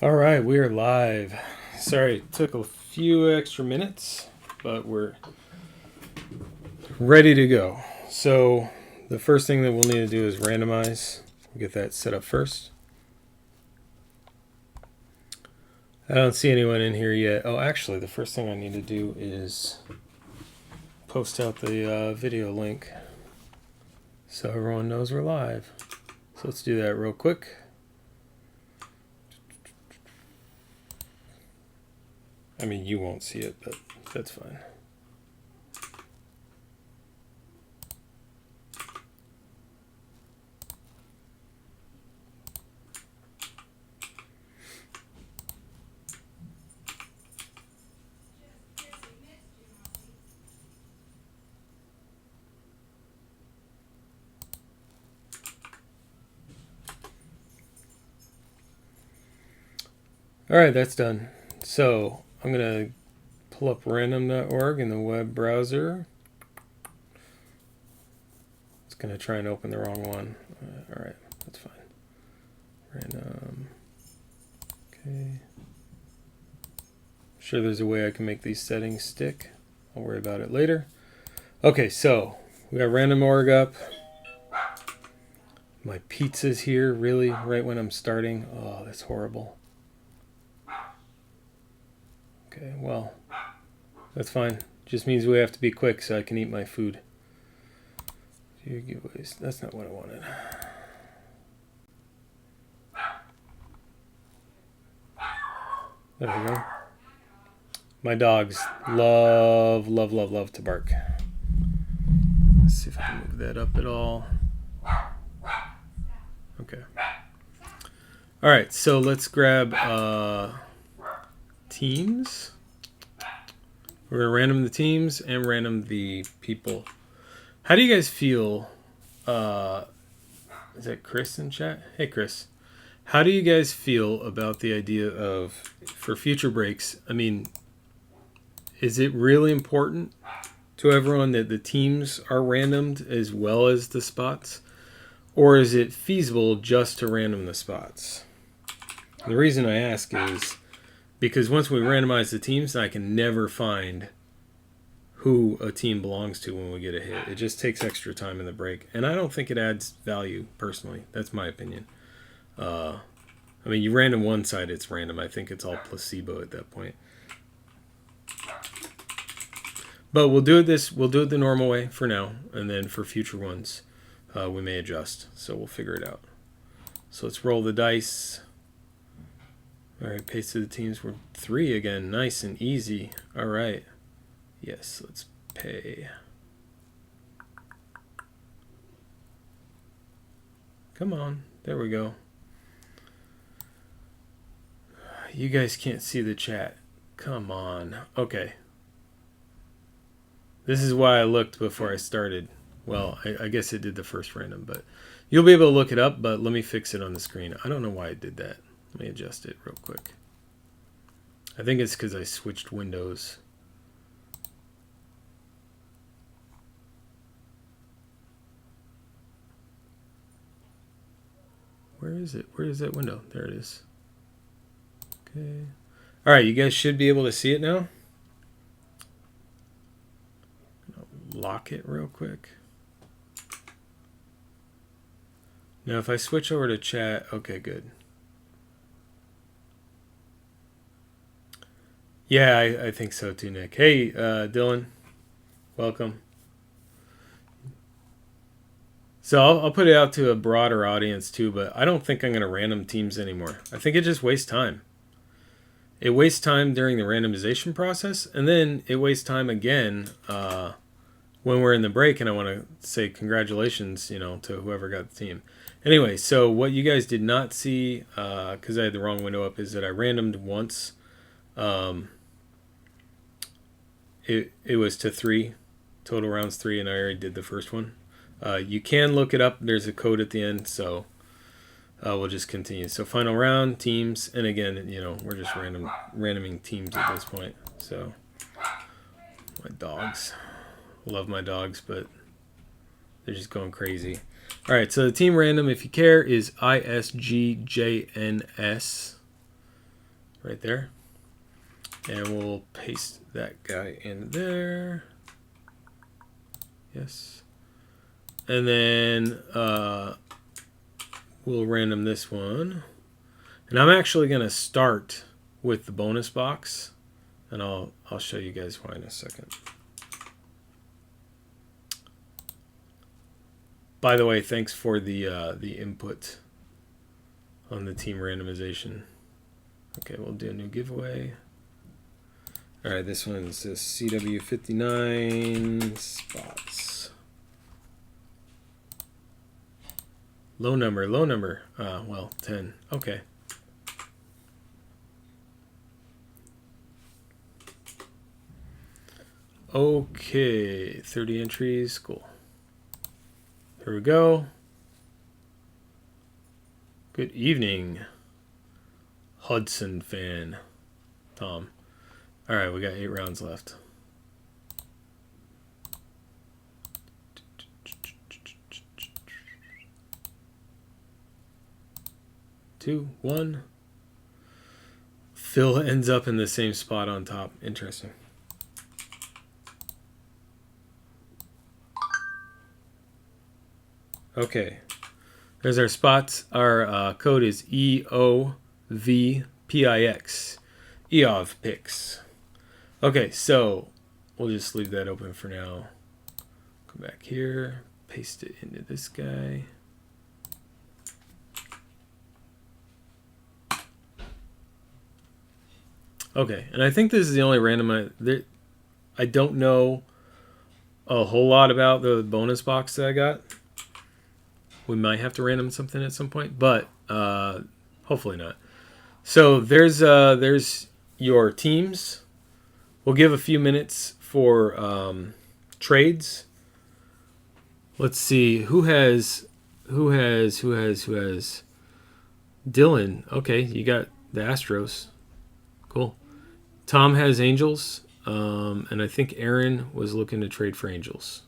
All right, we are live. Sorry, it took a few extra minutes, but we're ready to go. So the first thing that we'll need to do is randomize. We'll get that set up first. I don't see anyone in here yet. Oh, actually, the first thing I need to do is post out the video link so everyone knows we're live. So let's do that real quick. I mean, you won't see it, but that's fine. All right, that's done. So I'm going to pull up random.org in the web browser. It's going to try and open the wrong one. All right, that's fine. Random. Okay. Sure, there's a way I can make these settings stick. I'll worry about it later. Okay, so we got random.org up. My pizza's here, really, right when I'm starting. Oh, that's horrible. Okay, well, that's fine. Just means we have to be quick so I can eat my food. Few giveaways. That's not what I wanted. There we go. My dogs love to bark. Let's see if I can move that up at all. Okay. All right, so let's grab teams. We're gonna random the teams and random the people. How do you guys feel? Is that Chris in chat? Hey, Chris. How do you guys feel about the idea of, for future breaks, I mean, is it really important to everyone that the teams are randomed as well as the spots? Or is it feasible just to random the spots? The reason I ask is because once we randomize the teams, I can never find who a team belongs to when we get a hit. It just takes extra time in the break. And I don't think it adds value, personally. That's my opinion. I mean, you random one side, it's random. I think it's all placebo at that point. But we'll do it the normal way for now. And then for future ones, we may adjust. So we'll figure it out. So let's roll the dice. All right, paste to the teams. We're 3 again. Nice and easy. All right. Yes, let's pay. Come on. There we go. You guys can't see the chat. Come on. Okay. This is why I looked before I started. Well, I guess it did the first random, but you'll be able to look it up, but let me fix it on the screen. I don't know why it did that. Let me adjust it real quick. I think it's because I switched windows. Where is it? Where is that window? There it is. Okay. All right, you guys should be able to see it now. Lock it real quick. Now, if I switch over to chat, okay, good. Yeah, I think so too, Nick. Hey, Dylan, welcome. So I'll put it out to a broader audience too, but I don't think I'm going to random teams anymore. I think it just wastes time. It wastes time during the randomization process, and then it wastes time again when we're in the break, and I want to say congratulations, to whoever got the team. Anyway, so what you guys did not see, because I had the wrong window up, is that I randomed once. It was to 3, total rounds 3, and I already did the first one. You can look it up. There's a code at the end, so we'll just continue. So final round, teams, and again, we're just randoming teams at this point. So my dogs, love my dogs, but they're just going crazy. All right, so the team random, if you care, is ISGJNS. right there. And we'll paste that guy in there. Yes. And then we'll random this one. And I'm actually going to start with the bonus box. And I'll show you guys why in a second. By the way, thanks for the input on the team randomization. Okay, we'll do a new giveaway. All right, this one's the CW59 spots. Low number. Well, 10. Okay. Okay, 30 entries. Cool. Here we go. Good evening, Hudson fan, Tom. All right, we got 8 rounds left. Two, one. Phil ends up in the same spot on top. Interesting. Okay. There's our spots. Our code is EOVPIX. EOVPIX. Okay, so we'll just leave that open for now. Come back here. Paste it into this guy. Okay, and I think this is the only random. I don't know a whole lot about the bonus box that I got. We might have to random something at some point, but hopefully not. So there's your teams. We'll give a few minutes for trades. Let's see who has Dylan. Okay, you got the Astros. Cool. Tom has Angels, and I think Aaron was looking to trade for Angels.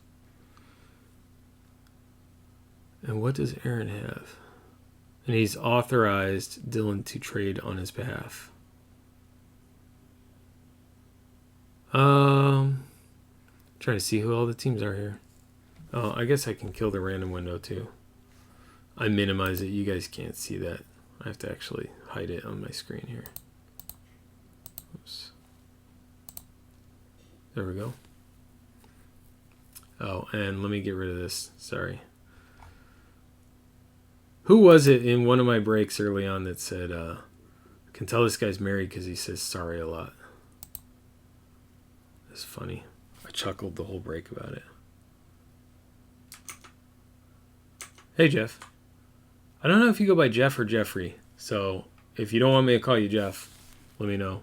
And what does Aaron have? And he's authorized Dylan to trade on his behalf. Trying to see who all the teams are here. Oh, I guess I can kill the random window too. I minimize it. You guys can't see that. I have to actually hide it on my screen here. Oops. There we go. Oh, and let me get rid of this. Sorry. Who was it in one of my breaks early on that said, I can tell this guy's married because he says sorry a lot. That's funny. I chuckled the whole break about it. Hey, Jeff. I don't know if you go by Jeff or Jeffrey. So if you don't want me to call you Jeff, let me know.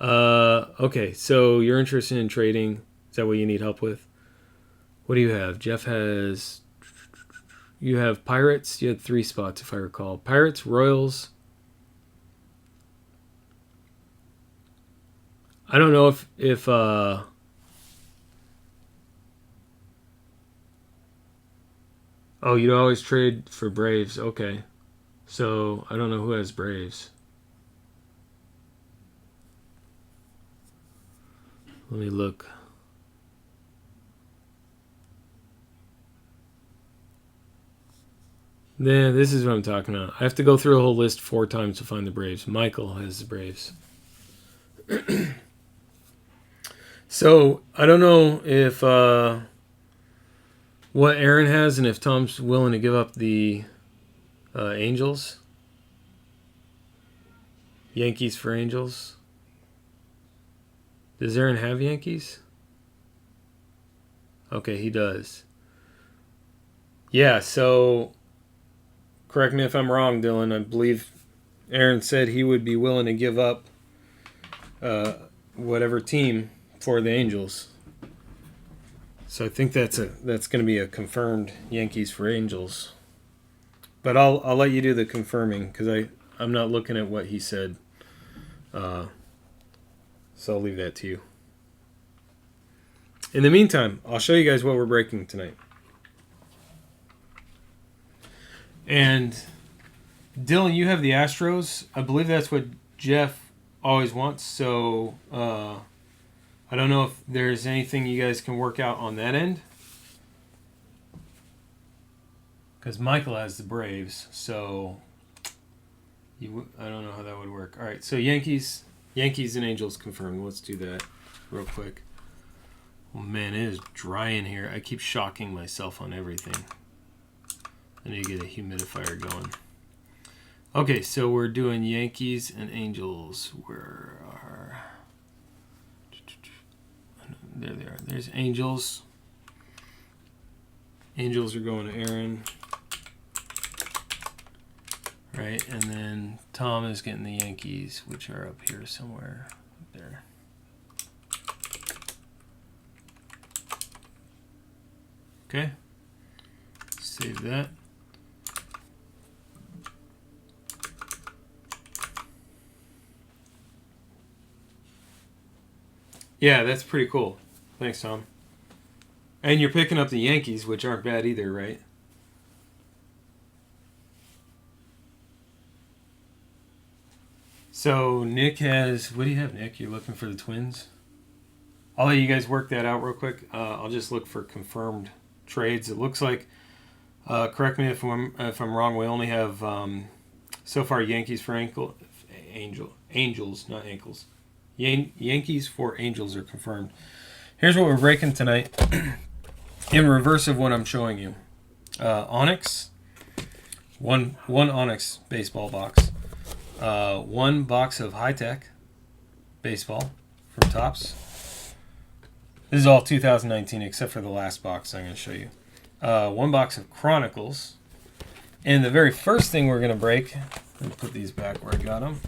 Okay, so you're interested in trading. Is that what you need help with? What do you have? Jeff has... You have Pirates. You had 3 spots, if I recall. Pirates, Royals. I don't know if oh, you'd always trade for Braves. Okay. So, I don't know who has Braves. Let me look. Yeah, this is what I'm talking about. I have to go through a whole list 4 times to find the Braves. Michael has the Braves. So, I don't know if what Aaron has and if Tom's willing to give up the Angels. Yankees for Angels. Does Aaron have Yankees? Okay, he does. Yeah, so... Correct me if I'm wrong, Dylan. I believe Aaron said he would be willing to give up whatever team for the Angels. So I think that's going to be a confirmed Yankees for Angels. But I'll let you do the confirming because I'm not looking at what he said. So I'll leave that to you. In the meantime, I'll show you guys what we're breaking tonight. And Dylan, you have the Astros. I believe that's what Jeff always wants. So I don't know if there's anything you guys can work out on that end. Because Michael has the Braves, so I don't know how that would work. All right, so Yankees and Angels confirmed. Let's do that real quick. Oh man, it is dry in here. I keep shocking myself on everything. I need to get a humidifier going. Okay, so we're doing Yankees and Angels. Where are... There they are. There's Angels. Angels are going to Aaron. Right, and then Tom is getting the Yankees, which are up here somewhere. Up there. Okay. Save that. Yeah, that's pretty cool. Thanks, Tom. And you're picking up the Yankees, which aren't bad either, right? So Nick has... What do you have, Nick? You're looking for the Twins? I'll let you guys work that out real quick. I'll just look for confirmed trades. It looks like... correct me if I'm wrong. We only have so far Yankees for Angels, not ankles. Yankees for Angels are confirmed. Here's what we're breaking tonight. In reverse of what I'm showing you. Onyx. One Onyx baseball box. One box of high-tech baseball from Topps. This is all 2019 except for the last box I'm going to show you. One box of Chronicles. And the very first thing we're going to break, let me put these back where I got them.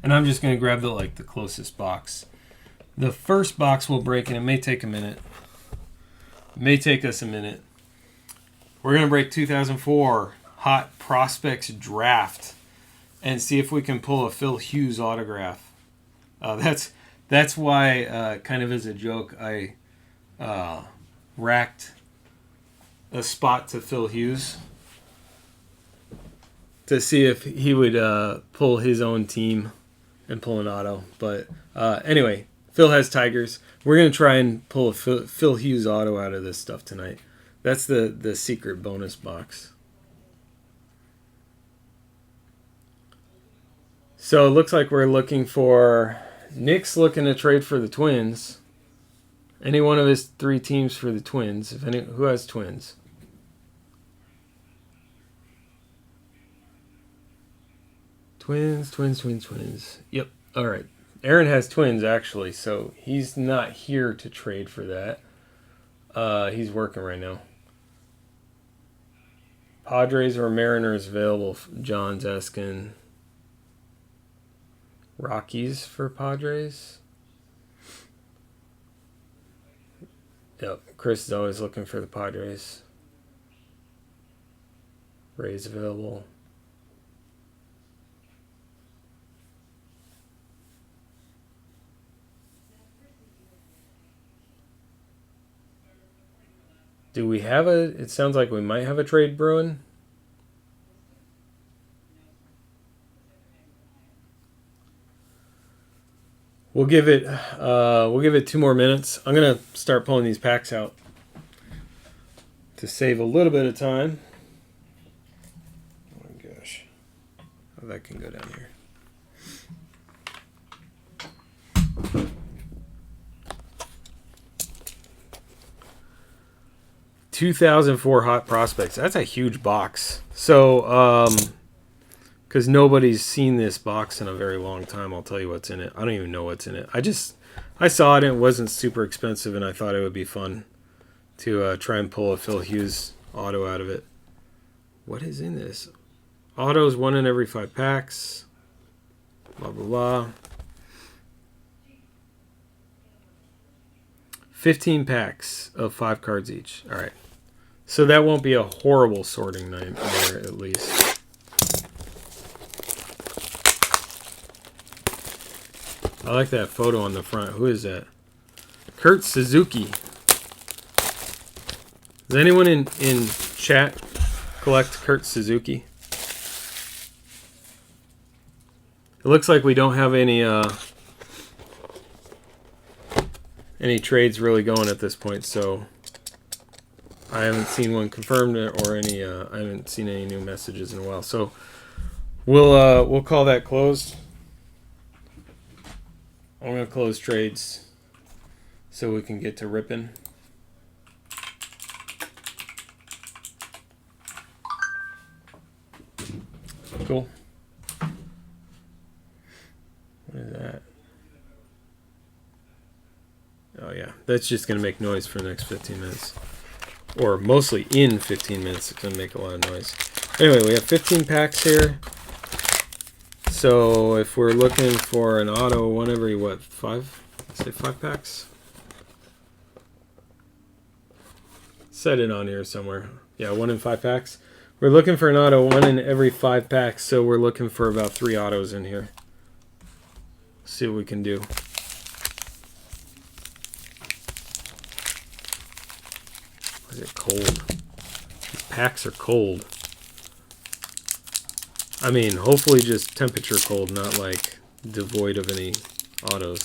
And I'm just going to grab the closest box. The first box we'll break, and it may take a minute. It may take us a minute. We're going to break 2004 Hot Prospects Draft and see if we can pull a Phil Hughes autograph. That's why, kind of as a joke, I racked a spot to Phil Hughes to see if he would pull his own team and pull an auto. But anyway, Phil has Tigers. We're going to try and pull a Phil Hughes auto out of this stuff tonight. That's the secret bonus box. So it looks like we're looking for... Nick's looking to trade for the Twins. Any one of his three teams for the Twins. Who has Twins? Twins. Yep. All right. Aaron has Twins, actually, so he's not here to trade for that. He's working right now. Padres or Mariners available. John's asking. Rockies for Padres. Yep. Chris is always looking for the Padres. Rays available. Do we have it sounds like we might have a trade brewing. We'll give it 2 more minutes. I'm gonna start pulling these packs out to save a little bit of time. Oh my gosh. Oh, that can go down here. $2,004 Hot Prospects. That's a huge box. So, because nobody's seen this box in a very long time, I'll tell you what's in it. I don't even know what's in it. I saw it and it wasn't super expensive, and I thought it would be fun to try and pull a Phil Hughes auto out of it. What is in this? Autos 1 in every 5 packs. Blah, blah, blah. 15 packs of 5 cards each. All right. So that won't be a horrible sorting nightmare, at least. I like that photo on the front. Who is that? Kurt Suzuki. Does anyone in chat collect Kurt Suzuki? It looks like we don't have any trades really going at this point, so I haven't seen one confirmed or any. I haven't seen any new messages in a while, so we'll call that closed. I'm gonna close trades so we can get to ripping. Cool. What is that? Oh yeah, that's just going to make noise for the next 15 minutes. Or mostly in 15 minutes, it's going to make a lot of noise. Anyway, we have 15 packs here. So if we're looking for an auto, one every, what, 5? Let's say 5 packs? Set it on here somewhere. Yeah, 1 in 5 packs. We're looking for an auto, 1 in every 5 packs, so we're looking for about 3 autos in here. See what we can do. Is it cold? These packs are cold. I mean, hopefully just temperature cold, not like devoid of any autos.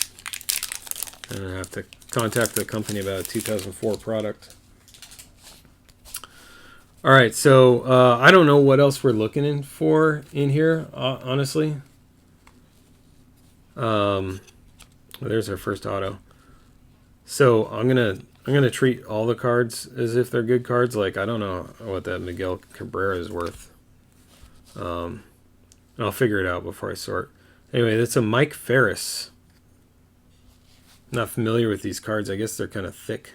And I have to contact the company about a 2004 product. All right, so I don't know what else we're looking for in here, honestly. There's our first auto. So I'm gonna treat all the cards as if they're good cards. Like, I don't know what that Miguel Cabrera is worth. I'll figure it out before I sort. Anyway, that's a Mike Ferris. Not familiar with these cards. I guess they're kind of thick.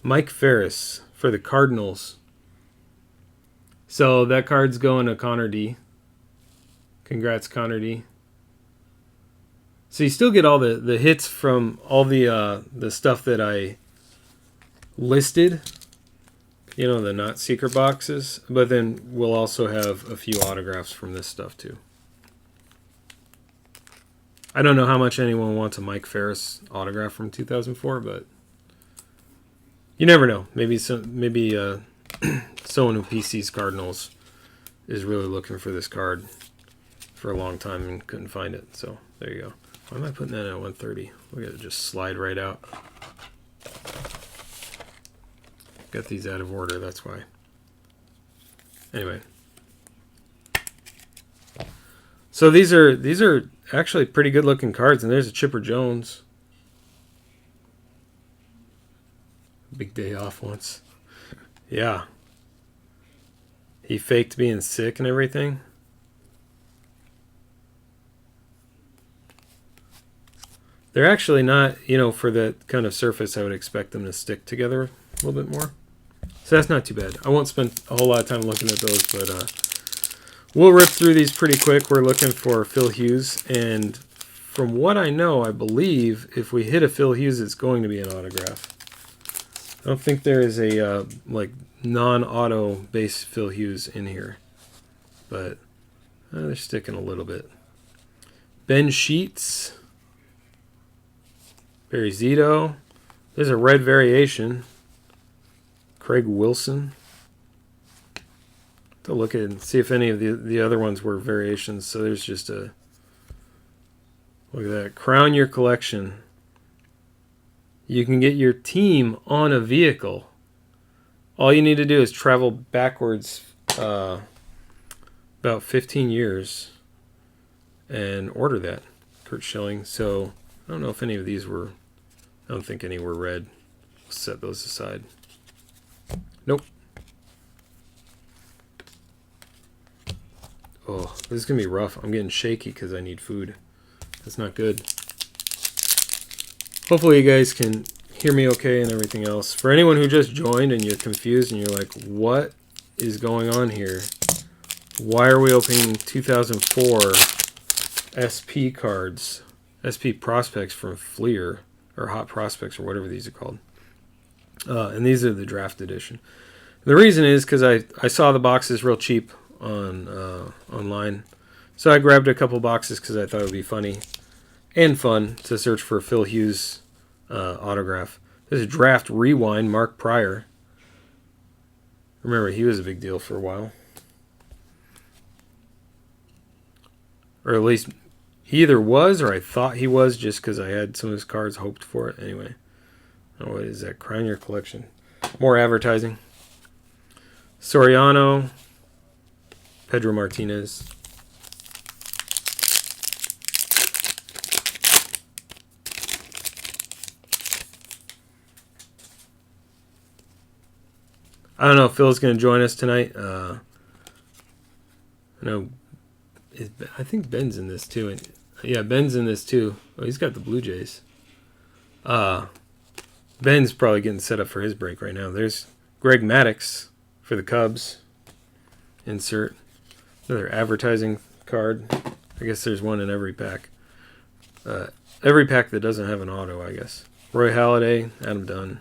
Mike Ferris for the Cardinals. So that card's going to Connor D. Congrats, Connor D. So you still get all the hits from all the stuff that I listed. You know, the not secret boxes. But then we'll also have a few autographs from this stuff too. I don't know how much anyone wants a Mike Ferris autograph from 2004, but you never know. Maybe someone who PCs Cardinals is really looking for this card for a long time and couldn't find it. So there you go. Why am I putting that at 130? Look at it just slide right out. Got these out of order, that's why. Anyway. So these are actually pretty good looking cards, and there's a Chipper Jones. Big day off once. Yeah. He faked being sick and everything. They're actually not, for the kind of surface, I would expect them to stick together a little bit more. So that's not too bad. I won't spend a whole lot of time looking at those, but we'll rip through these pretty quick. We're looking for Phil Hughes, and from what I know, I believe if we hit a Phil Hughes, it's going to be an autograph. I don't think there is a non-auto base Phil Hughes in here, but they're sticking a little bit. Ben Sheets. Barry Zito. There's a red variation. Craig Wilson. To look at it and see if any of the other ones were variations. So there's just a... Look at that. Crown your collection. You can get your team on a vehicle. All you need to do is travel backwards about 15 years and order that. Kurt Schilling. So I don't know if any of these were... I don't think any were red. Let's set those aside. Nope. Oh, this is going to be rough. I'm getting shaky because I need food. That's not good. Hopefully you guys can hear me okay and everything else. For anyone who just joined and you're confused and you're like, what is going on here? Why are we opening 2004 SP cards? SP prospects from Fleer, or Hot Prospects, or whatever these are called. And these are the draft edition. The reason is because I saw the boxes real cheap on online. So I grabbed a couple boxes because I thought it would be funny and fun to search for Phil Hughes autograph. There's a draft rewind, Mark Pryor. Remember, he was a big deal for a while. Or at least He either was or I thought he was just because I had some of his cards hoped for it. Anyway. Oh, what is that? Crown Your Collection. More advertising. Soriano. Pedro Martinez. I don't know if Phil's going to join us tonight. No, I think Ben's in this too. Yeah, Ben's in this too. Oh, he's got the Blue Jays. Ben's probably getting set up for his break right now. There's Greg Maddux for the Cubs. Insert. Another advertising card. I guess there's one in every pack. Every pack that doesn't have an auto, I guess. Roy Halladay, Adam Dunn.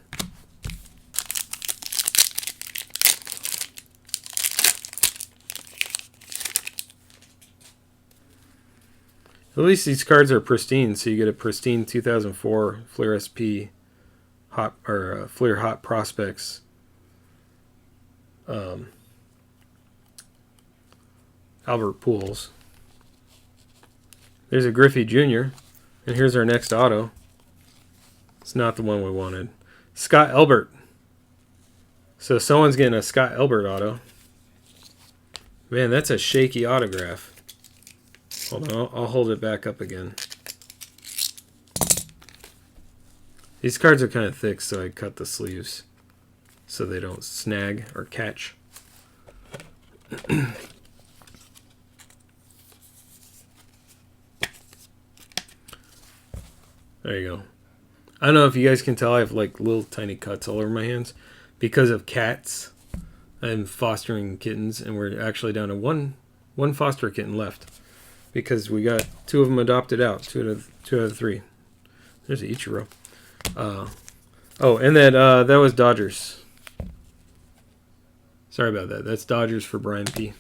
At least these cards are pristine, so you get a pristine 2004 Fleer SP Hot or Fleer Hot Prospects. Albert Pujols. There's a Griffey Jr. And here's our next auto. It's not the one we wanted. Scott Elbert. So someone's getting a Scott Elbert auto. Man, that's a shaky autograph. Hold on, I'll hold it back up again. These cards are kind of thick, so I cut the sleeves so they don't snag or catch. There you go. I don't know if you guys can tell, I have like little tiny cuts all over my hands because of cats. I'm fostering kittens, and we're actually down to one foster kitten left because we got 2 of them adopted out. 2 out of 3. There's an Ichiro. Oh, and that was Dodgers. Sorry about that. That's Dodgers for Brian P.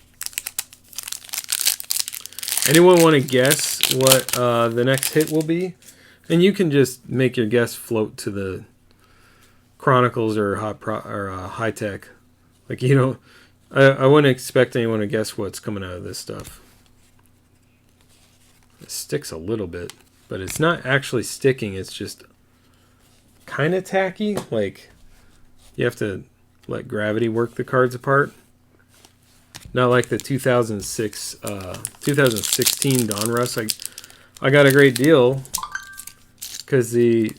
Anyone want to guess what the next hit will be? And you can just make your guess float to the Chronicles or High Tech. Like, you know, I wouldn't expect anyone to guess what's coming out of this stuff. It sticks a little bit, but it's not actually sticking. It's just kind of tacky. Like, you have to let gravity work the cards apart. Not like the 2016 Donruss. I got a great deal because the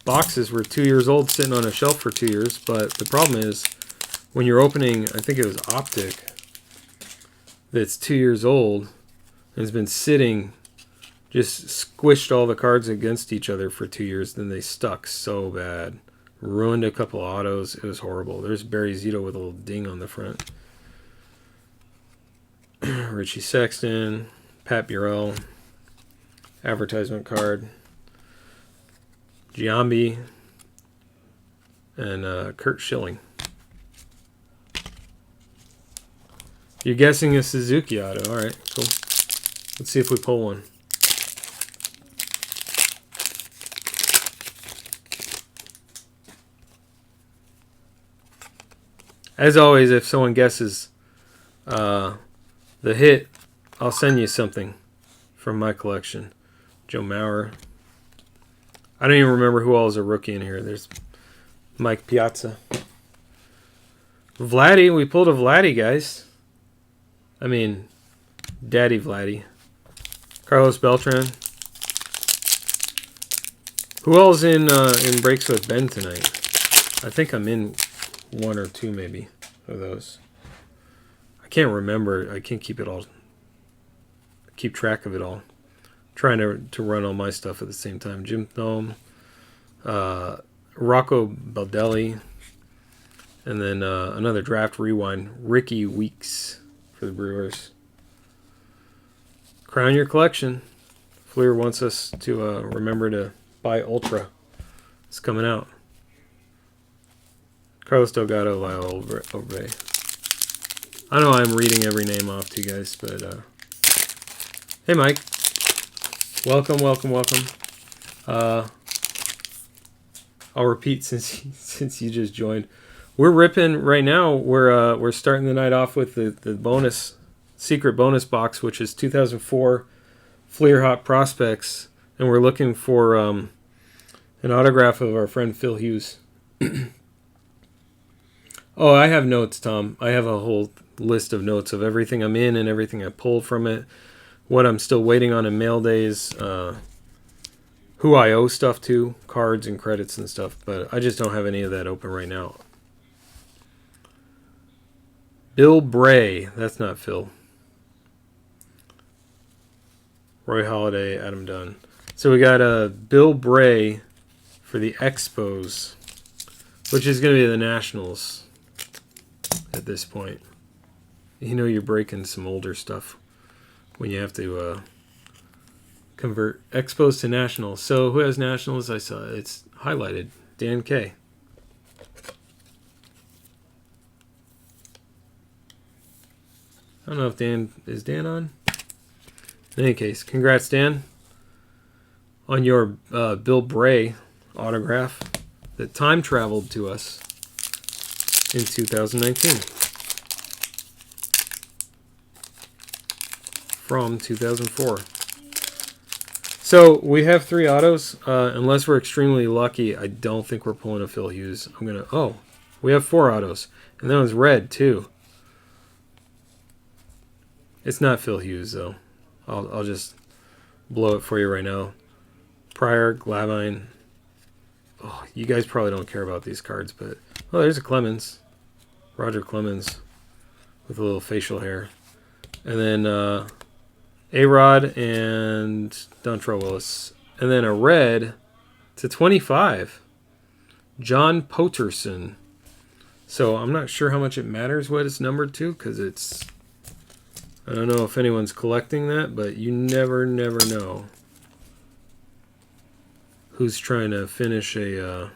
boxes were 2 years old, sitting on a shelf for 2 years. But the problem is, when you're opening, I think it was Optic, that's 2 years old and has been sitting, just squished all the cards against each other for 2 years. Then they stuck so bad. Ruined a couple of autos. It was horrible. There's Barry Zito with a little ding on the front. Richie Sexton, Pat Burrell, advertisement card, Giambi, and Kurt Schilling. You're guessing a Suzuki auto. All right, cool. Let's see if we pull one. As always, if someone guesses the hit, I'll send you something from my collection. Joe Mauer. I don't even remember who all is a rookie in here. There's Mike Piazza. Vladdy. We pulled a Vladdy, guys. I mean, Daddy Vladdy. Carlos Beltran. Who all's in breaks with Ben tonight? I think I'm in 1 or 2 maybe of those. I can't remember. I can't keep track of it all. Trying to run all my stuff at the same time. Jim Thome, Rocco Baldelli, and then another draft rewind. Ricky Weeks for the Brewers. Crown Your Collection. Fleer wants us to remember to buy Ultra. It's coming out. Carlos Delgado, Lyle Obey. I know I'm reading every name off to you guys, but hey, Mike. Welcome. I'll repeat since you just joined. We're ripping right now. We're starting the night off with the bonus secret bonus box, which is 2004 Fleer Hot Prospects, and we're looking for an autograph of our friend Phil Hughes. Oh, I have notes, Tom. I have a whole list of notes of everything I'm in and everything I pulled from it, what I'm still waiting on in mail days, who I owe stuff to, cards and credits and stuff, but I just don't have any of that open right now. Bill Bray. That's not Phil. Roy Halladay, Adam Dunn. So we got Bill Bray for the Expos, which is going to be the Nationals at this point. You know you're breaking some older stuff when you have to convert Expos to Nationals. So who has Nationals? I saw it's highlighted. Dan K. I don't know if Dan... Is Dan on? In any case, congrats, Dan, on your Bill Bray autograph that time traveled to us in 2019 from 2004. So we have 3 autos. Unless we're extremely lucky, I don't think we're pulling a Phil Hughes. We have 4 autos, and that one's red too. It's not Phil Hughes though. I'll just blow it for you right now. Pryor, Glavine. Oh, you guys probably don't care about these cards, but there's a Clemens, Roger Clemens, with a little facial hair, and then A-Rod and Dontrell Willis, and then a red to 25, John Poterson. So I'm not sure how much it matters what it's numbered to, because it's... I don't know if anyone's collecting that, but you never know who's trying to finish a...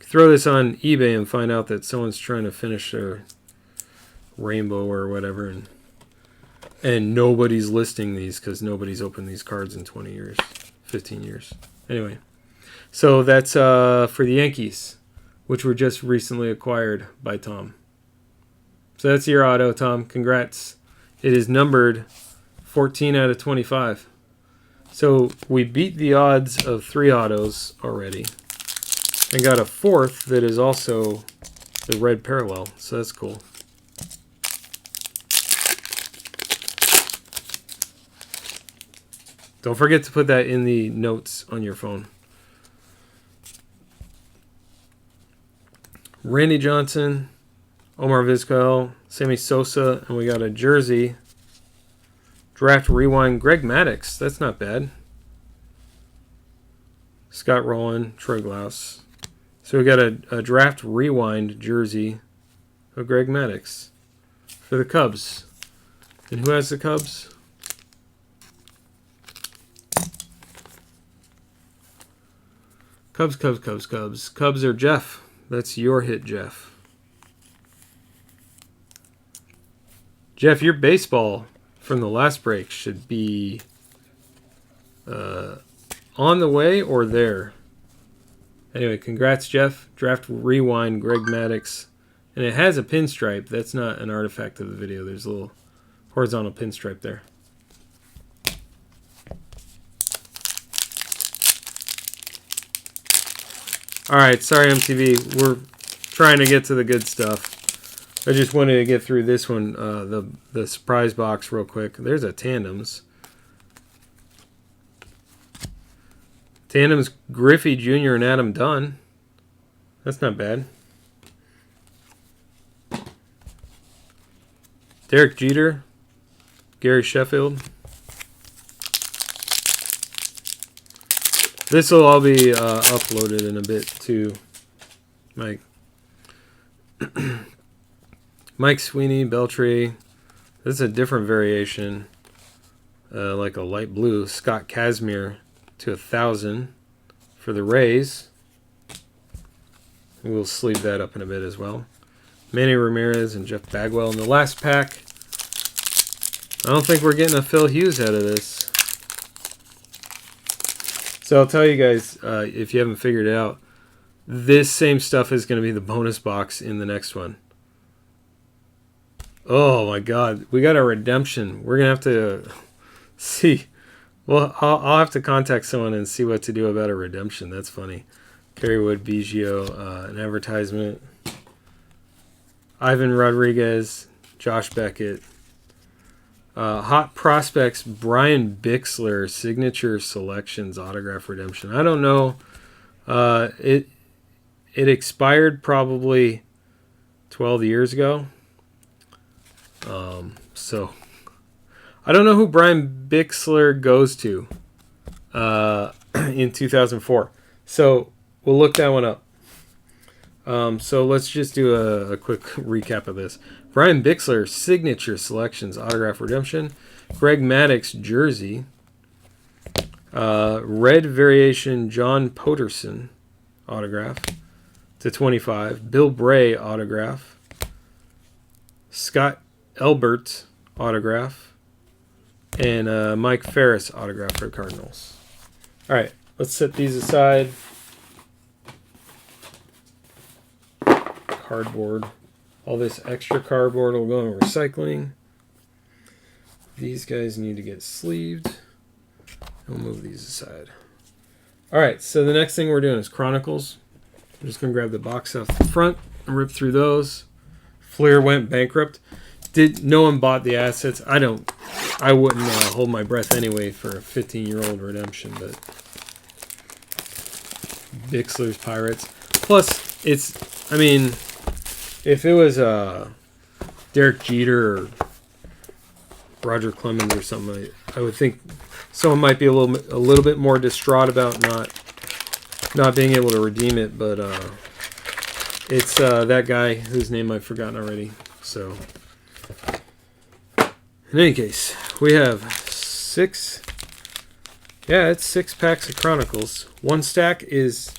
throw this on eBay and find out that someone's trying to finish their rainbow or whatever, and nobody's listing these because nobody's opened these cards in 20 years, 15 years. Anyway, so that's for the Yankees, which were just recently acquired by Tom. So that's your auto, Tom. Congrats. It is numbered 14 out of 25. So we beat the odds of 3 autos already and got a 4th that is also the red parallel. So that's cool. Don't forget to put that in the notes on your phone. Randy Johnson, Omar Vizquel, Sammy Sosa, and we got a jersey. Draft Rewind, Greg Maddux. That's not bad. Scott Rowland, Troy Glaus. So we got a Draft Rewind jersey of Greg Maddux for the Cubs. And who has the Cubs? Cubs. Cubs are Jeff. That's your hit, Jeff. Jeff, your baseball from the last break should be on the way or there. Anyway, congrats, Jeff. Draft Rewind, Greg Maddux. And it has a pinstripe. That's not an artifact of the video. There's a little horizontal pinstripe there. Alright, sorry MTV. We're trying to get to the good stuff. I just wanted to get through this one, the surprise box real quick. There's a Tandems. Tandems Griffey Jr. and Adam Dunn. That's not bad. Derek Jeter, Gary Sheffield. This will all be uploaded in a bit to Mike Sweeney, Beltry. This is a different variation, like a light blue. Scott Kazmir to 1,000 for the Rays. We'll sleeve that up in a bit as well. Manny Ramirez and Jeff Bagwell in the last pack. I don't think we're getting a Phil Hughes out of this. So I'll tell you guys, if you haven't figured it out, this same stuff is going to be the bonus box in the next one. Oh my God, we got a redemption. We're going to have to see Well, I'll have to contact someone and see what to do about a redemption. That's funny. Kerry Wood, Biggio, an advertisement. Ivan Rodriguez, Josh Beckett. Hot Prospects, Brian Bixler, Signature Selections, Autograph Redemption. I don't know. It expired probably 12 years ago. So I don't know who Brian Bixler goes to in 2004. So we'll look that one up. So let's just do a quick recap of this. Brian Bixler, Signature Selections, Autograph Redemption. Greg Maddux, Jersey. Red Variation, John Potterson, Autograph /25. Bill Bray, Autograph. Scott Elbert, Autograph. And Mike Ferris, Autograph for Cardinals. All right, let's set these aside. Cardboard. All this extra cardboard will go in recycling. These guys need to get sleeved. We'll move these aside. All right, so the next thing we're doing is Chronicles. I'm just going to grab the box off the front and rip through those. Fleer went bankrupt. No one bought the assets. I wouldn't hold my breath anyway for a 15-year-old redemption, but Bixler's Pirates. Plus, if it was Derek Jeter or Roger Clemens or something, I would think someone might be a little bit more distraught about not being able to redeem it, but it's that guy whose name I've forgotten already. So, in any case, we have 6. Yeah, it's 6 packs of Chronicles. One stack is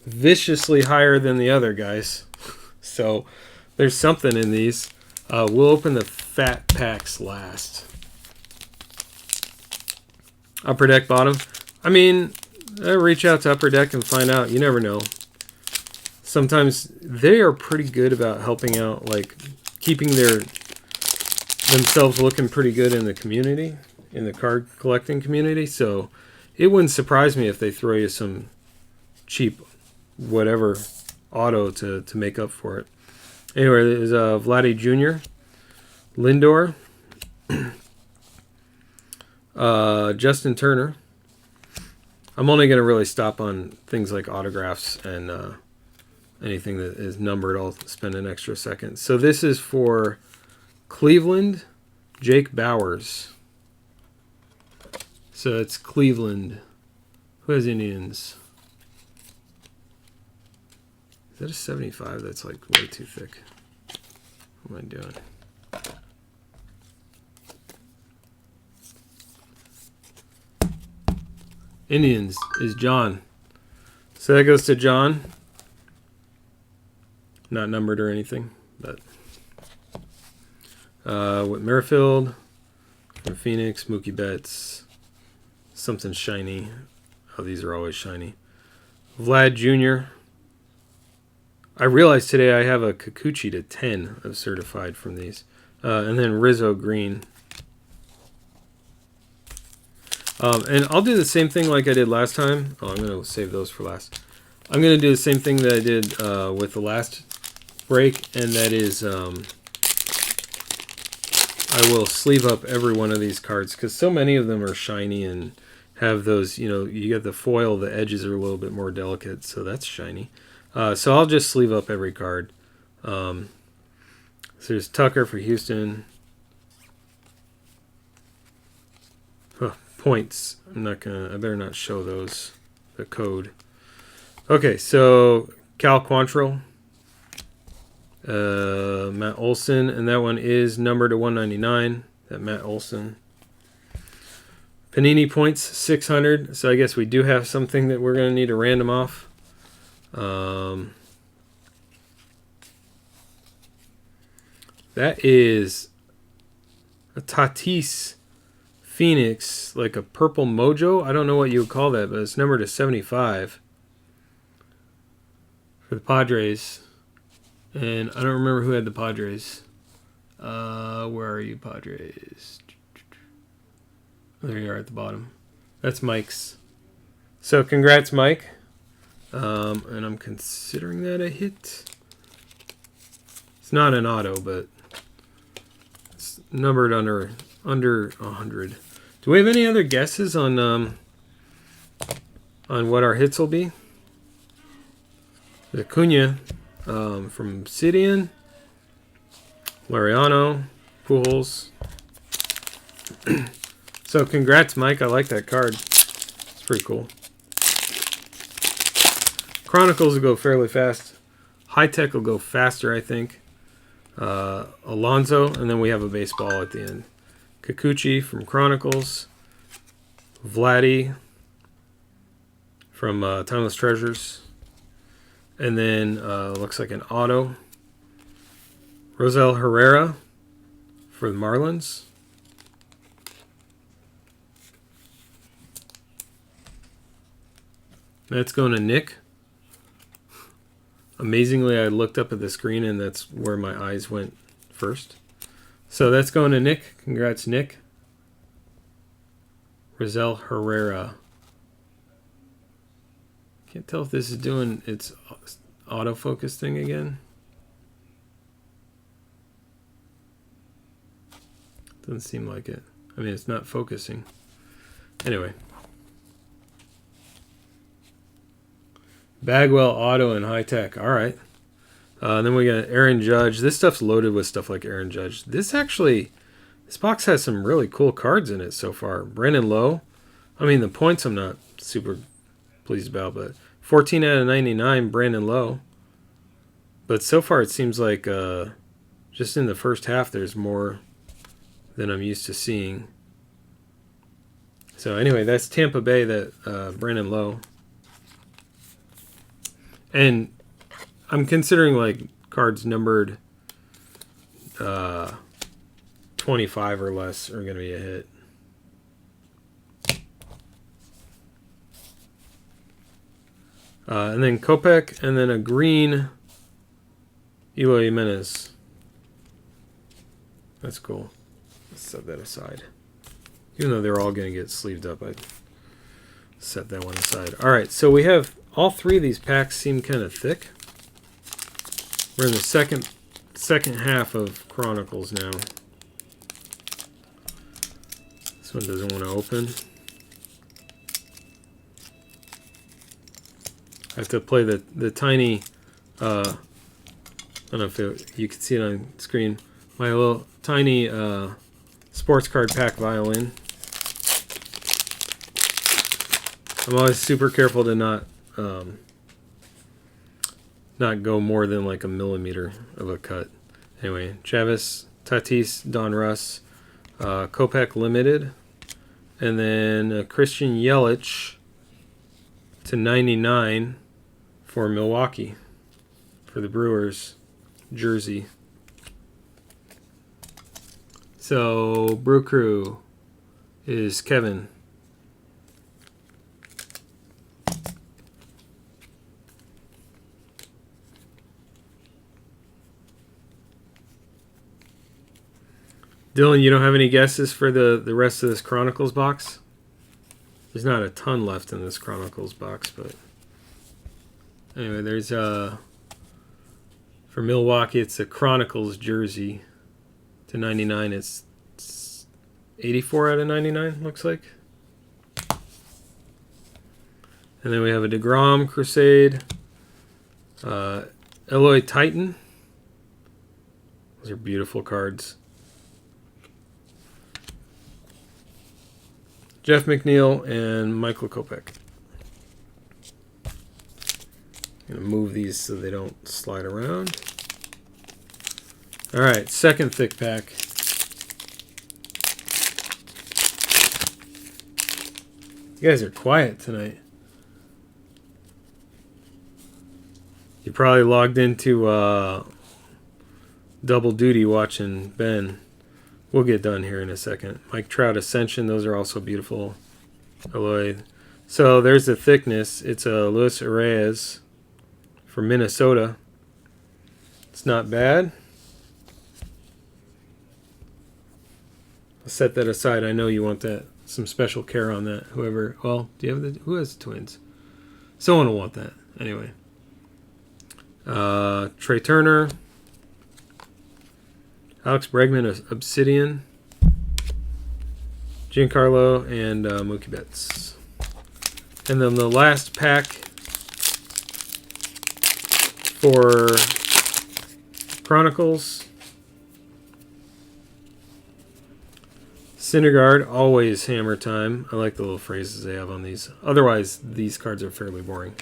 viciously higher than the other, guys. So there's something in these. We'll open the fat packs last. Upper Deck bottom. Reach out to Upper Deck and find out. You never know. Sometimes they are pretty good about helping out, like keeping themselves looking pretty good in the community, in the card collecting community. So it wouldn't surprise me if they throw you some cheap whatever auto to make up for it. Anyway, there's Vladdy Jr., Lindor, Justin Turner. I'm only going to really stop on things like autographs and anything that is numbered. I'll spend an extra second. So this is for Cleveland, Jake Bowers. So it's Cleveland. Who has Indians? Is that a 75? That's like way too thick. What am I doing? Indians is John. So that goes to John. Not numbered or anything, but with Merrifield from Phoenix, Mookie Betts, something shiny. Oh, these are always shiny. Vlad Jr. I realized today I have a Kikuchi /10 of certified from these. And then Rizzo Green. And I'll do the same thing like I did last time. Oh, I'm going to save those for last. I'm going to do the same thing that I did with the last break, and that is I will sleeve up every one of these cards because so many of them are shiny and have those, you get the foil, the edges are a little bit more delicate, so that's shiny. So I'll just sleeve up every card. So there's Tucker for Houston. Points. I better not show those, the code. Okay, so Cal Quantrill. Matt Olson, and that one is numbered to 199. That Matt Olson. Panini points 600. So I guess we do have something that we're going to need to random off. That is a Tatis Phoenix, like a purple mojo. I don't know what you would call that, but it's numbered to 75 for the Padres. And I don't remember who had the Padres. Where are you, Padres? There you are at the bottom. That's Mike's. So congrats, Mike. And I'm considering that a hit. It's not an auto, but it's numbered under 100. Do we have any other guesses on what our hits will be? The Acuna from Obsidian, Lariano, Pujols. So congrats, Mike. I like that card. It's pretty cool. Chronicles will go fairly fast. High Tech will go faster, I think. Alonso, and then we have a baseball at the end. Kikuchi from Chronicles. Vladdy from Timeless Treasures. And then looks like an auto. Rosel Herrera for the Marlins. That's going to Nick. Amazingly, I looked up at the screen and that's where my eyes went first. So that's going to Nick. Congrats, Nick. Rosel Herrera. Can't tell if this is doing its autofocus thing again. Doesn't seem like it. I mean, it's not focusing. Anyway. Bagwell, Auto, and High Tech. All right. Then we got Aaron Judge. This stuff's loaded with stuff like Aaron Judge. This box has some really cool cards in it so far. Brandon Lowe. I mean, the points I'm not super pleased about, but 14 out of 99, Brandon Lowe. But so far it seems like just in the first half there's more than I'm used to seeing. So anyway, that's Tampa Bay, that Brandon Lowe. And I'm considering like cards numbered 25 or less are going to be a hit. And then Kopech, and then a green Eloy Jimenez. That's cool. Let's set that aside. Even though they're all going to get sleeved up, I'd set that one aside. All right, so we have all three of these packs seem kind of thick. We're in the second half of Chronicles now. This one doesn't want to open. I have to play the tiny, I don't know if you can see it on screen, my little tiny sports card pack violin. I'm always super careful to not go more than like a millimeter of a cut. Anyway, Chavis, Tatis, Don Russ, Kopech Limited, and then Christian Yelich to 99 for Milwaukee, for the Brewers jersey. So Brew Crew is Kevin. Dylan, you don't have any guesses for the rest of this Chronicles box? There's not a ton left in this Chronicles box, but anyway, there's for Milwaukee, it's a Chronicles jersey to 99. It's 84 out of 99, looks like. And then we have a DeGrom Crusade, Eloy Titan. Those are beautiful cards. Jeff McNeil and Michael Kopech. I'm going to move these so they don't slide around. All right, second thick pack. You guys are quiet tonight. You probably logged into double duty watching Ben. We'll get done here in a second. Mike Trout Ascension, those are also beautiful. Alloy. So there's the thickness. It's a Luis Reyes from Minnesota. It's not bad. I'll set that aside. I know you want that some special care on that. Whoever, well, do you have who has the Twins? Someone will want that. Anyway. Trey Turner. Alex Bregman, Obsidian. Giancarlo, and Mookie Betts. And then the last pack for Chronicles. Syndergaard, always hammer time. I like the little phrases they have on these. Otherwise, these cards are fairly boring.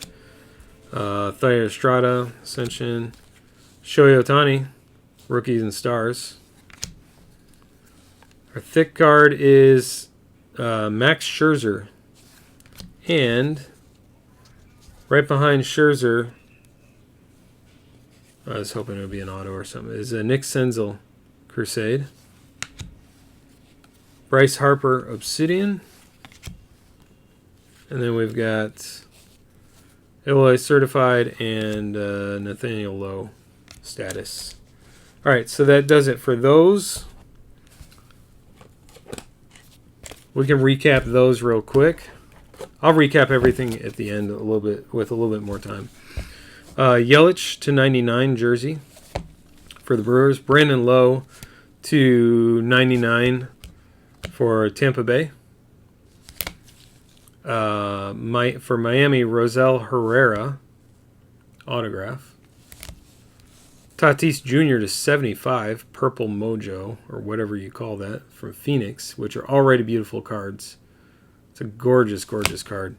Thayer Estrada, Ascension. Shohei Ohtani, Rookies and Stars. Our thick card is Max Scherzer. And right behind Scherzer, I was hoping it would be an auto or something, is Nick Senzel, Crusade. Bryce Harper, Obsidian. And then we've got Illinois Certified and Nathaniel Lowe, Status. All right, so that does it for those. We can recap those real quick. I'll recap everything at the end a little bit with a little bit more time. Yelich /99 jersey for the Brewers. Brandon Lowe /99 for Tampa Bay. For Miami, Rosell Herrera autograph. Tatis Jr. /75, Purple Mojo, or whatever you call that, from Phoenix, which are already beautiful cards. It's a gorgeous, gorgeous card.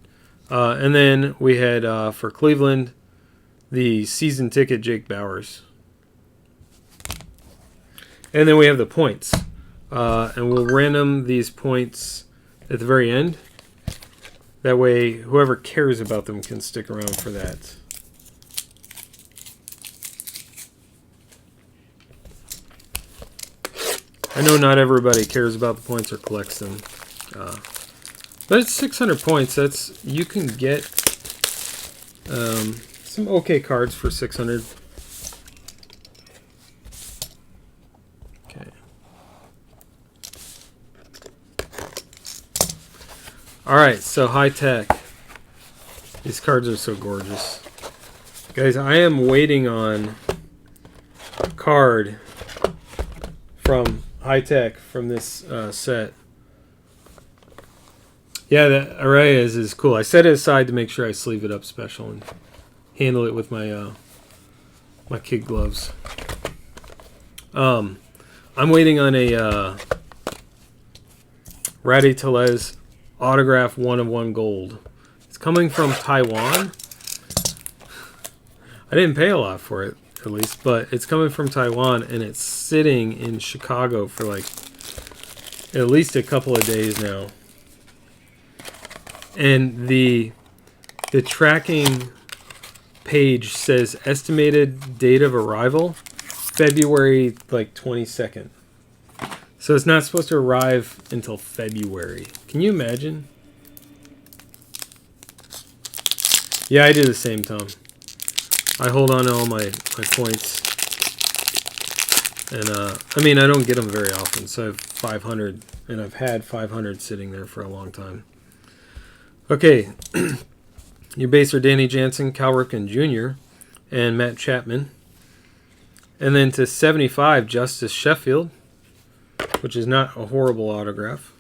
And then we had, for Cleveland, the season ticket Jake Bauers. And then we have the points. And we'll random these points at the very end. That way, whoever cares about them can stick around for that. I know not everybody cares about the points or collects them, but it's 600 points. That's you can get some okay cards for 600. Okay. All right, so high tech. These cards are so gorgeous, guys. I am waiting on a card from High Tech from this set. Yeah, the Arraez is cool. I set it aside to make sure I sleeve it up special and handle it with my my kid gloves. I'm waiting on a Ratty Telez autograph 1/1 gold. It's coming from Taiwan. I didn't pay a lot for it, at least, but it's coming from Taiwan, and it's sitting in Chicago for like at least a couple of days now. And the tracking page says estimated date of arrival February like 22nd. So it's not supposed to arrive until February. Can you imagine? Yeah, I do the same, Tom. I hold on to all my points. And, I mean, I don't get them very often, so I have 500, and I've had 500 sitting there for a long time. Okay, your base are Danny Jansen, Cal Ripken Jr., and Matt Chapman. And then to 75, Justice Sheffield, which is not a horrible autograph.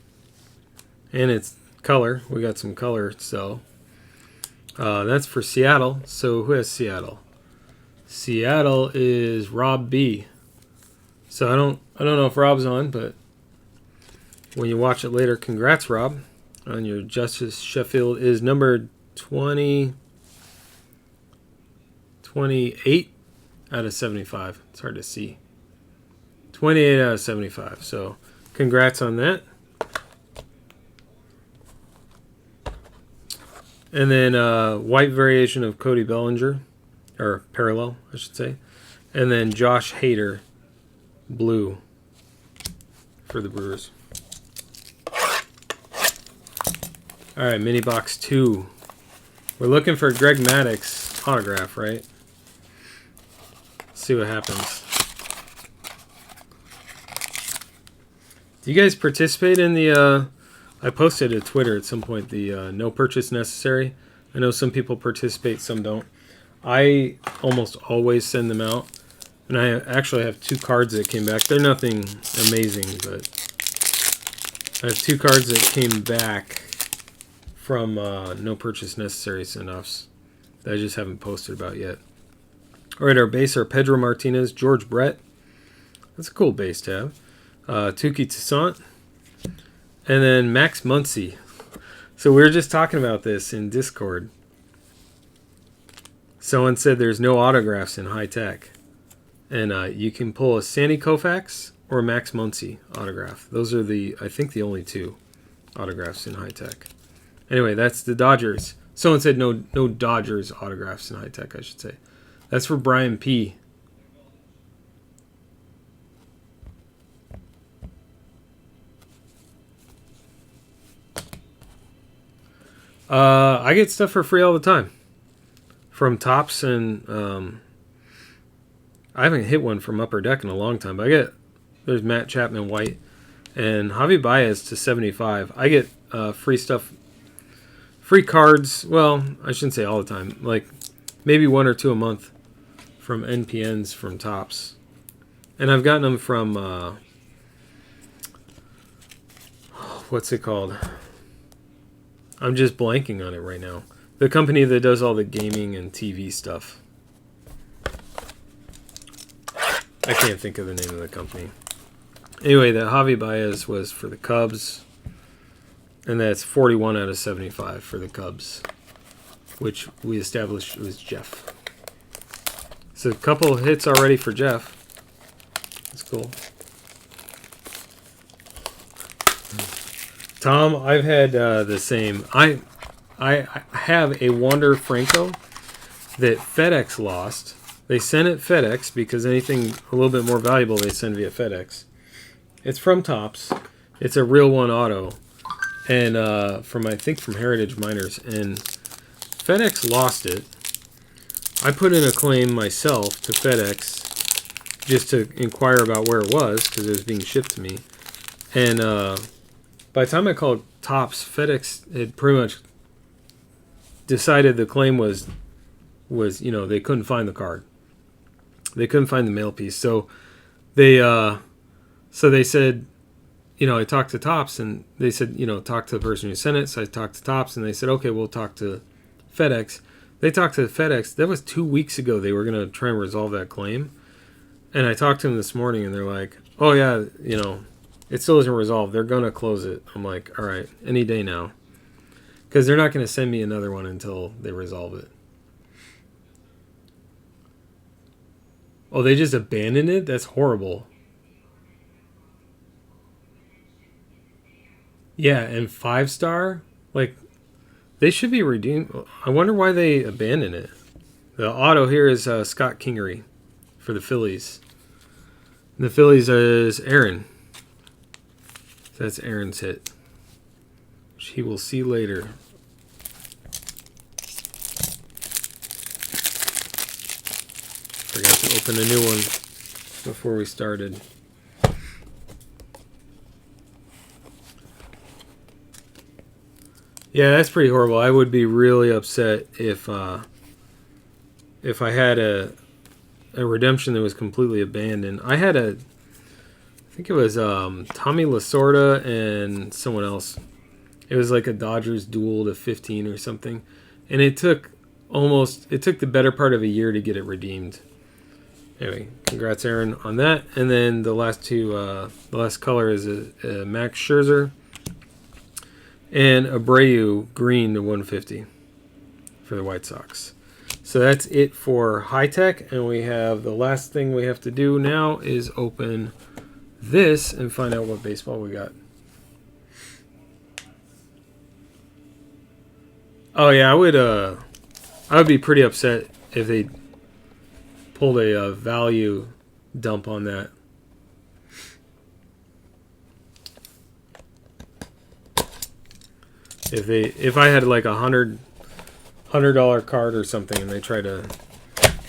And it's color. We got some color, so. That's for Seattle. So who has Seattle? Seattle is Rob B. So I don't know if Rob's on, but when you watch it later, congrats, Rob, on your Justice Sheffield is number 28 out of 75. It's hard to see. 28 out of 75. So congrats on that. And then white variation of Cody Bellinger, or parallel, I should say. And then Josh Hader, blue, for the Brewers. All right, mini box 2. We're looking for Greg Maddux autograph, right? Let's see what happens. Do you guys participate in the I posted to Twitter at some point the no purchase necessary. I know some people participate, some don't. I almost always send them out. And I actually have 2 cards that came back. They're nothing amazing, but I have 2 cards that came back from no purchase necessary send-offs that I just haven't posted about yet. All right, our base are Pedro Martinez, George Brett. That's a cool base to have. Tuki Toussaint. And then Max Muncy. So we were just talking about this in Discord. Someone said there's no autographs in high tech. And you can pull a Sandy Koufax or a Max Muncy autograph. Those are I think the only 2 autographs in high tech. Anyway, that's the Dodgers. Someone said no Dodgers autographs in high tech, I should say. That's for Brian P. I get stuff for free all the time. From Topps, and I haven't hit one from Upper Deck in a long time, but there's Matt Chapman White and Javi Baez to 75. I get free stuff, free cards. Well, I shouldn't say all the time, like maybe 1 or 2 a month from NPNs from Topps. And I've gotten them from, what's it called? I'm just blanking on it right now. The company that does all the gaming and TV stuff. I can't think of the name of the company. Anyway, the Javi Baez was for the Cubs. And that's 41 out of 75 for the Cubs, which we established was Jeff. So a couple of hits already for Jeff. That's cool. Tom, I've had the same. I have a Wander Franco that FedEx lost. They sent it FedEx because anything a little bit more valuable they send via FedEx. It's from Topps. It's a real one auto, and I think from Heritage Miners. And FedEx lost it. I put in a claim myself to FedEx just to inquire about where it was because it was being shipped to me. And by the time I called Topps, FedEx had pretty much decided the claim was they couldn't find the card. They couldn't find the mail piece. So they said, I talked to Topps and they said, talk to the person who sent it. So I talked to Topps and they said, okay, we'll talk to FedEx. They talked to FedEx. That was 2 weeks ago. They were going to try and resolve that claim. And I talked to them this morning and they're like, oh yeah, it still isn't resolved. They're going to close it. I'm like, all right, any day now. Because they're not going to send me another one until they resolve it. Oh, they just abandoned it? That's horrible. Yeah, and 5-star? Like, they should be redeemed. I wonder why they abandoned it. The auto here is Scott Kingery for the Phillies. And the Phillies is Aaron. So that's Aaron's hit, which he will see later. Forgot to open a new one before we started. Yeah, that's pretty horrible. I would be really upset if I had a redemption that was completely abandoned. I had I think it was Tommy Lasorda and someone else. It was like a Dodgers duel to 15 or something, and it took the better part of a year to get it redeemed. Anyway, congrats, Aaron, on that. And then the last two, the last color is a Max Scherzer and Abreu green to 150 for the White Sox. So that's it for high tech, and we have the last thing we have to do now is open this and find out what baseball we got. Oh yeah, I would be pretty upset if they pulled a value dump on that. If I had like $100 card or something and they try to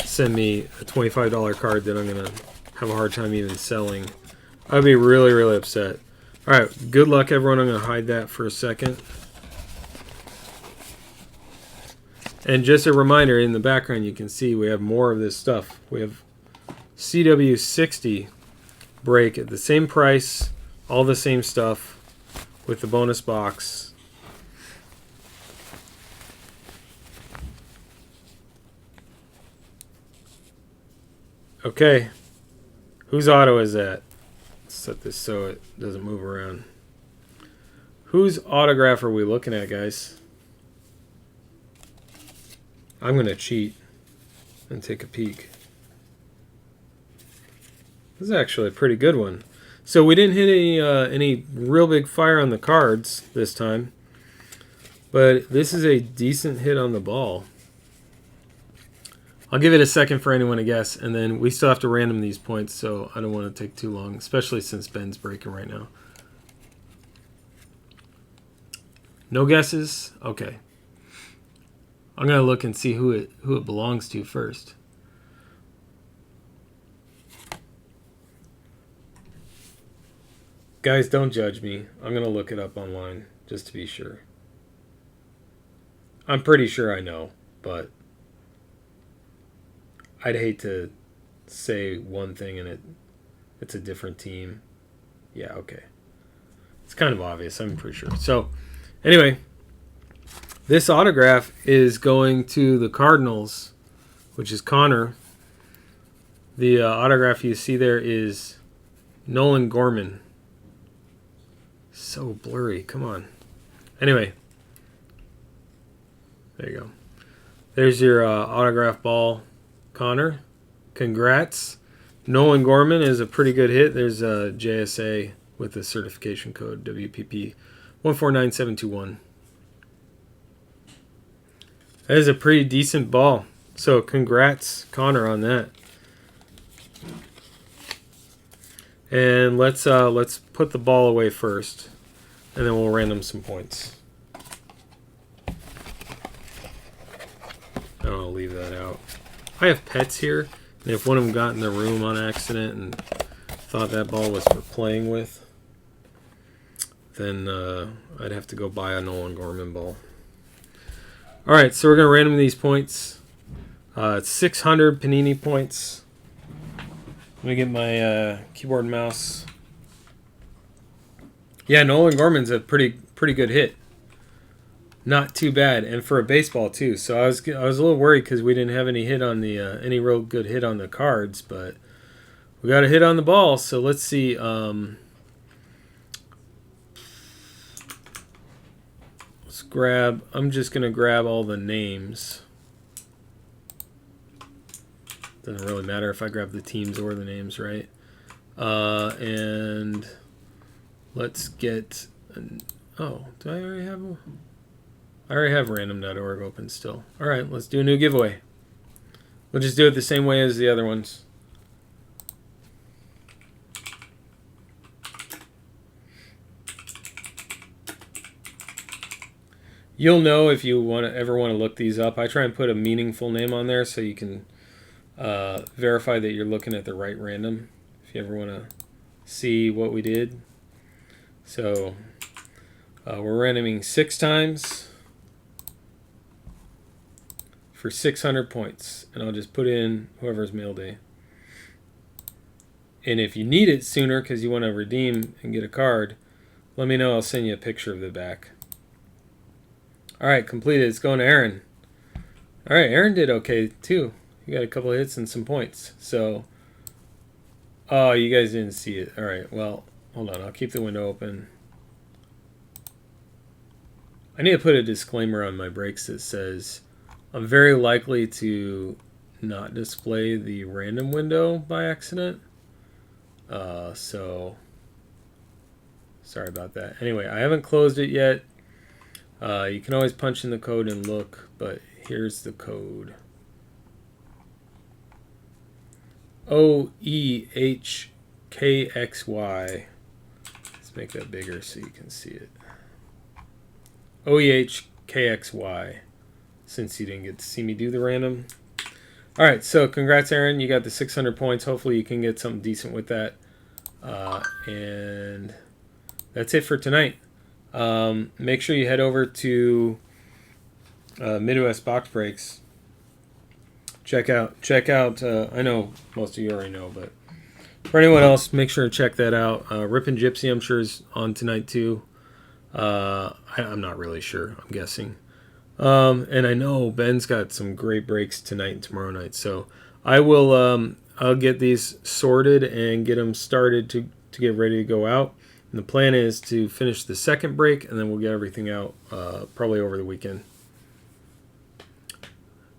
send me a $25 card that I'm gonna have a hard time even selling, I'd be really, really upset. All right, good luck, everyone. I'm going to hide that for a second. And just a reminder, in the background, you can see we have more of this stuff. We have CW60 break at the same price, all the same stuff with the bonus box. Okay, whose auto is that? Let's set this so it doesn't move around. Whose autograph are we looking at, guys? I'm going to cheat and take a peek. This is actually a pretty good one. So we didn't hit any real big fire on the cards this time, but this is a decent hit on the ball. I'll give it a second for anyone to guess, and then we still have to random these points, so I don't want to take too long, especially since Ben's breaking right now. No guesses? Okay. I'm going to look and see who it belongs to first. Guys, don't judge me. I'm going to look it up online just to be sure. I'm pretty sure I know, but I'd hate to say one thing and it's a different team. Yeah, okay. It's kind of obvious, I'm pretty sure. So, anyway, this autograph is going to the Cardinals, which is Connor. The autograph you see there is Nolan Gorman. So blurry, come on. Anyway, there you go. There's your autograph ball, Connor. Congrats. Nolan Gorman is a pretty good hit. There's a JSA with the certification code WPP 149721. That is a pretty decent ball. So congrats, Connor, on that. And let's put the ball away first, and then we'll random some points. I'll leave that out. I have pets here, and if one of them got in the room on accident and thought that ball was for playing with, then I'd have to go buy a Nolan Gorman ball. All right, so we're going to random these points. It's 600 Panini points. Let me get my keyboard and mouse. Yeah, Nolan Gorman's a pretty good hit. Not too bad, and for a baseball too. So I was a little worried because we didn't have any hit on the any real good hit on the cards, but we got a hit on the ball. So let's see. Let's grab. I'm just gonna grab all the names. Doesn't really matter if I grab the teams or the names, right? And let's get. Oh, do I already have one? I already have random.org open still. All right, let's do a new giveaway. We'll just do it the same way as the other ones. You'll know if you ever want to look these up. I try and put a meaningful name on there so you can verify that you're looking at the right random. If you ever want to see what we did. So we're randoming 6 times for 600 points, and I'll just put in whoever's mail day. And if you need it sooner because you want to redeem and get a card, let me know. I'll send you a picture of the back. All right, completed. It's going to Aaron. All right, Aaron did okay too. You got a couple of hits and some points. So, oh, you guys didn't see it. All right, well, hold on. I'll keep the window open. I need to put a disclaimer on my breaks that says I'm very likely to not display the random window by accident. So, sorry about that. Anyway, I haven't closed it yet. You can always punch in the code and look, but here's the code. OEHKXY. Let's make that bigger so you can see it. OEHKXY. Since you didn't get to see me do the random. All right, so congrats, Aaron. You got the 600 points. Hopefully you can get something decent with that. And that's it for tonight. Make sure you head over to Midwest Box Breaks. Check out. I know most of you already know, but for anyone else, make sure to check that out. Rippin' Gypsy, I'm sure, is on tonight too. I'm not really sure. I'm guessing. And I know Ben's got some great breaks tonight and tomorrow night. So I will. I'll get these sorted and get them started to get ready to go out. And the plan is to finish the second break, and then we'll get everything out probably over the weekend.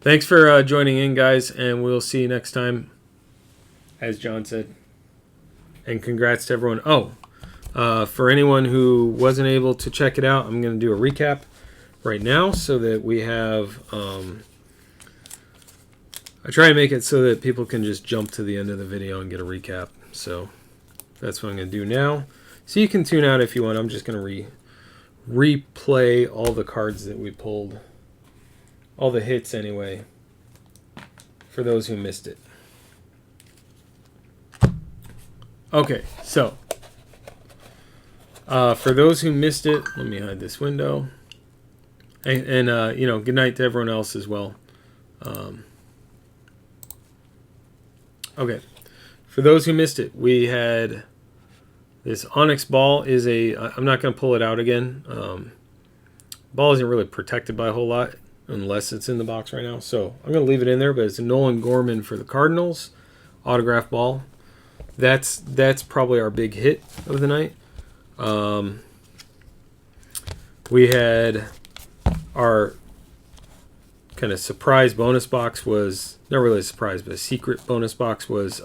Thanks for joining in, guys, and we'll see you next time, as John said. And congrats to everyone. For anyone who wasn't able to check it out, I'm going to do a recap right now so that we have... I try to make it so that people can just jump to the end of the video and get a recap. So that's what I'm going to do now. So you can tune out if you want. I'm just going to replay all the cards that we pulled. All the hits anyway, for those who missed it. Okay, so for those who missed it, let me hide this window. And good night to everyone else as well. Okay, for those who missed it, we had this Onyx ball. I'm not going to pull it out again. Ball isn't really protected by a whole lot unless it's in the box right now. So I'm going to leave it in there, but it's a Nolan Gorman for the Cardinals autograph ball. That's probably our big hit of the night. We had our kind of surprise bonus box was, not really a surprise, but a secret bonus box was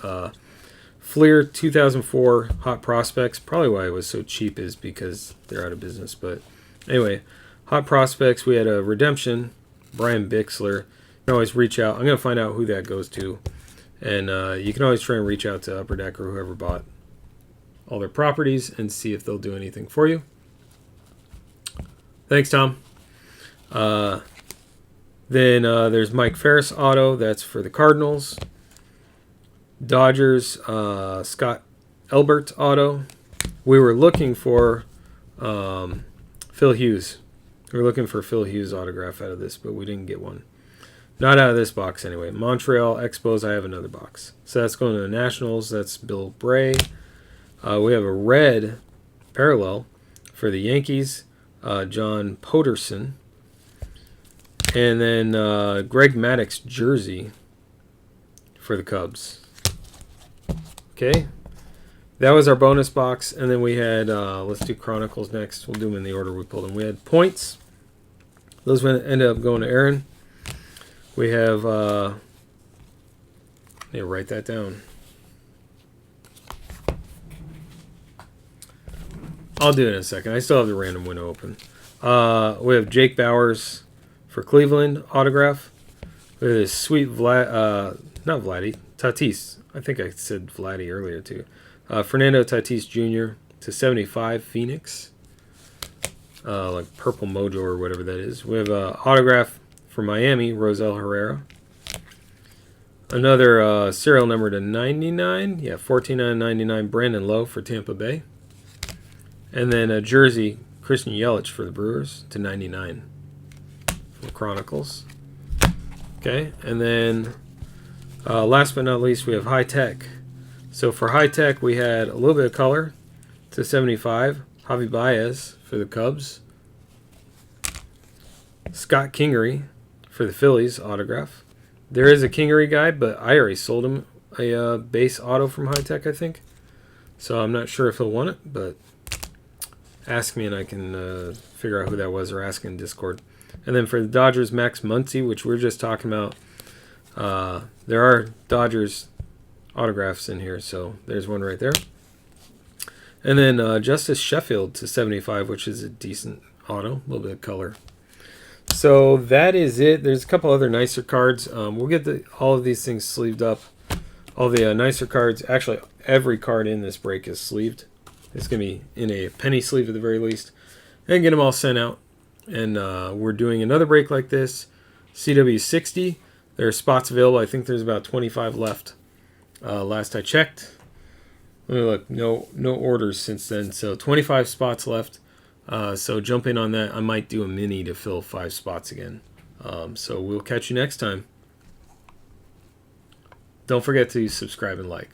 Fleer 2004 Hot Prospects. Probably why it was so cheap is because they're out of business. But anyway, Hot Prospects, we had a redemption, Brian Bixler. You can always reach out. I'm going to find out who that goes to. And you can always try and reach out to Upper Deck or whoever bought all their properties and see if they'll do anything for you. Thanks, Tom. Then there's Mike Ferris auto. That's for the Cardinals. Dodgers, Scott Elbert auto. We were looking for Phil Hughes. We were looking for Phil Hughes autograph out of this, but we didn't get one. Not out of this box anyway. Montreal Expos, I have another box. So that's going to the Nationals. That's Bill Bray. We have a red parallel for the Yankees, John Poterson. And then Greg Maddux jersey for the Cubs. Okay. That was our bonus box. And then we had, let's do Chronicles next. We'll do them in the order we pulled them. We had points. Those ended up going to Aaron. We have, write that down. I'll do it in a second. I still have the random window open. We have Jake Bowers for Cleveland autograph. We have this sweet Tatis. I think I said Vladdy earlier too. Fernando Tatis Jr. to 75 Phoenix. Like Purple Mojo or whatever that is. We have an autograph for Miami, Rosel Herrera. Another serial number to 99. Yeah, 14/99 Brandon Lowe for Tampa Bay. And then a jersey, Christian Yelich for the Brewers to 99 from Chronicles. Okay, and then last but not least, we have High Tech. So for High Tech, we had a little bit of color to 75. Javi Baez for the Cubs. Scott Kingery for the Phillies autograph. There is a Kingery guy, but I already sold him a base auto from High Tech, I think. So I'm not sure if he'll want it, but ask me and I can figure out who that was, or ask in Discord. And then for the Dodgers, Max Muncy, which we were just talking about. There are Dodgers autographs in here, so there's one right there. And then Justice Sheffield to 75, which is a decent auto, a little bit of color. So that is it. There's a couple other nicer cards. We'll get all of these things sleeved up. All the nicer cards. Actually, every card in this break is sleeved. It's going to be in a penny sleeve at the very least. And get them all sent out. And we're doing another break like this. CW60. There are spots available. I think there's about 25 left. Last I checked. Let me look. No orders since then. So 25 spots left. So jump in on that. I might do a mini to fill 5 spots again. So we'll catch you next time. Don't forget to subscribe and like.